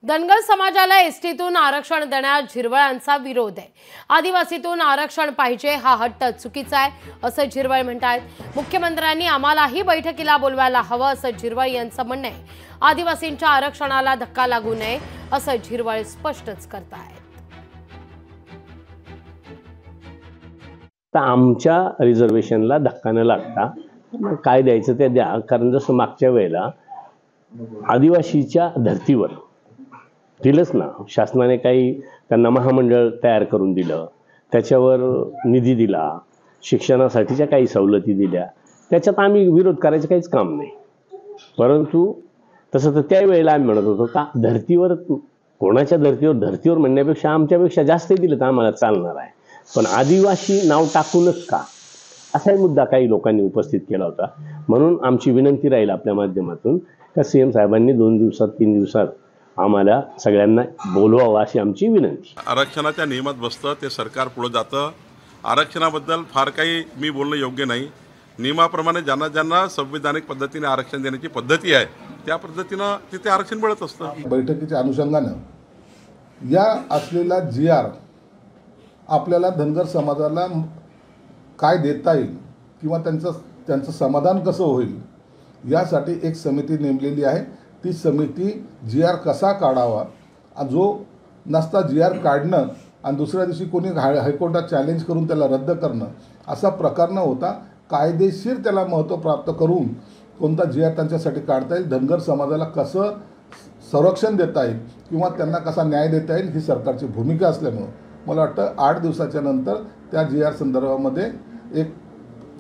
धनगर समाजाला एसटीतून आरक्षण देण्यास झिरवळांचा विरोध आहे। आदिवासीतून आरक्षण पाहिजे हा हट्ट चुकीचा आहे असं झिरवळ म्हणतात। मुख्यमंत्र्यांनी आम्हालाही बैठकीला बोलवायला हवं असं झिरवळ यांचं म्हणणं आहे। आदिवासींच्या आरक्षणाला धक्का लागू नये असं झिरवळ स्पष्टच करतायत। आमच्या रिझर्वेशनला धक्का न लागता काय द्यायचं ते द्या, कारण जसं मागच्या वेळेला आदिवासीच्या धर्तीवर दिलंच ना, शासनाने काही त्यांना महामंडळ तयार करून दिलं, त्याच्यावर निधी दिला, शिक्षणासाठीच्या काही सवलती दिल्या, त्याच्यात आम्ही विरोध करायचं काहीच काम नाही। परंतु तसं तर त्यावेळेला आम्ही म्हणत होतो का धर्तीवर, कोणाच्या धर्तीवर म्हणण्यापेक्षा आमच्यापेक्षा जास्त दिलं तर आम्हाला चालणार आहे, पण आदिवासी नाव टाकूनच का, असाही मुद्दा काही लोकांनी उपस्थित केला होता। म्हणून आमची विनंती राहील आपल्या माध्यमातून का सीएम साहेबांनी 2 दिवसात 3 दिवसात आम्हाला सगळ्यांना बोलवावं अशी आमची विनंती। आरक्षणाच्या नियमात बसतं ते सरकार पुढे जातं। आरक्षणाबद्दल फार काही मी बोलणं योग्य नाही। नियमाप्रमाणे ज्यांना ज्यांना संविधानिक पद्धतीने आरक्षण देण्याची पद्धती आहे त्या पद्धतीनं तिथे आरक्षण मिळत असतं। बैठकीच्या अनुषंगानं या असलेला GR आपल्याला धनगर समाजाला काय देता येईल किंवा त्यांचं समाधान कसं होईल यासाठी एक समिती नेमलेली आहे। ती समिती GR कसा काढावा, जो नसता GR काढणं आणि दुसऱ्या दिवशी कोणी हायकोर्टात चॅलेंज करून त्याला रद्द करणं असा प्रकार न होता कायदेशीर त्याला महत्त्व प्राप्त करून कोणता GR त्यांच्यासाठी काढता येईल, धनगर समाजाला कसं संरक्षण देता येईल किंवा त्यांना कसा न्याय देता येईल ही सरकारची भूमिका असल्यामुळं मला वाटतं 8 दिवसाच्या नंतर त्या GR संदर्भामध्ये एक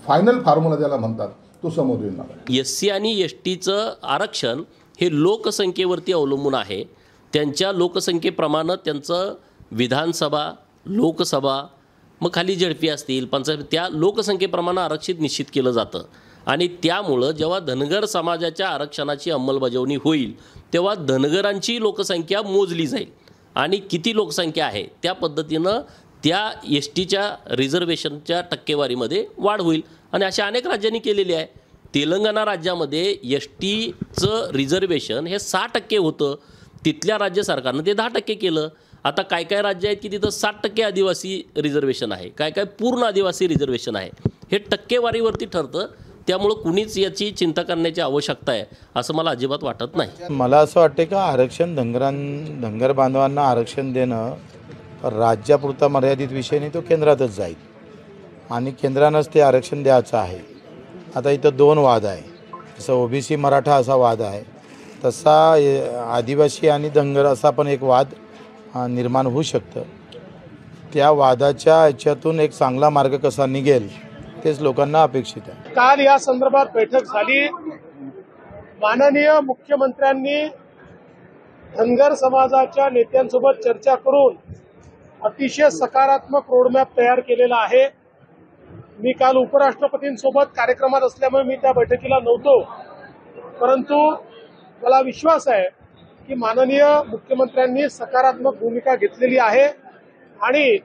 फायनल फॉर्म्युला ज्याला म्हणतात तो समोर येणार आहे। SC आणि STचं आरक्षण हे लोकसंख्येवरती अवलंबून आहे। त्यांच्या लोकसंख्येप्रमाणे त्यांचं विधानसभा, लोकसभा, मग खाली झडपी असतील, पंचायत, त्या लोकसंख्येप्रमाणे आरक्षित निश्चित केलं जातं। आणि त्यामुळं जेव्हा धनगर समाजाच्या आरक्षणाची अंमलबजावणी होईल तेव्हा धनगरांची लोकसंख्या मोजली जाईल आणि किती लोकसंख्या आहे त्या पद्धतीनं त्या STच्या रिझर्वेशनच्या टक्केवारीमध्ये वाढ होईल। आणि अशा अनेक राज्यांनी केलेली आहे। तेलंगणा राज्यामध्ये STचं रिझर्वेशन हे 6% होतं, तिथल्या राज्य सरकारनं ते 10% केलं। आता काय काय राज्य आहेत की तिथं 60% आदिवासी रिझर्वेशन आहे, काय काय पूर्ण आदिवासी रिझर्वेशन आहे। हे टक्केवारीवरती ठरतं, त्यामुळं कुणीच याची चिंता करण्याची आवश्यकता आहे असं मला अजिबात वाटत नाही। मला असं वाटतं का आरक्षण धनगर बांधवांना आरक्षण देणं राज्यापुरता मर्यादित विषय नाही, तो केंद्रातच जाईल आणि केंद्रानंच ते आरक्षण द्यायचं आहे। आता इथं 2 वाद आहे, जसं OBC मराठा असा वाद आहे, तसा आदिवासी आणि धनगर असा पण एक वाद निर्माण होऊ शकतं। त्या वादाच्या ह्याच्यातून एक चांगला मार्ग कसा निघेल तेच लोकांना अपेक्षित आहे। काल या संदर्भात बैठक झाली। माननीय मुख्यमंत्र्यांनी धनगर समाजाच्या नेत्यांसोबत चर्चा करून अतिशय सकारात्मक रोडमॅप तयार केलेला आहे। मी काल उपराष्ट्रपतींसोबत कार्यक्रमात असल्यामुळे मी त्या बैठकीला नव्हतो, परंतु मला विश्वास आहे की माननीय मुख्यमंत्र्यांनी सकारात्मक भूमिका घेतलेली आहे आणि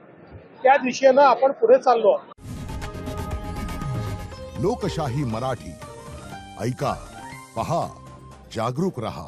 त्या दिशेनं आपण पुढे चाललो आहोत। लोकशाही मराठी ऐका, पहा, जागरूक रहा।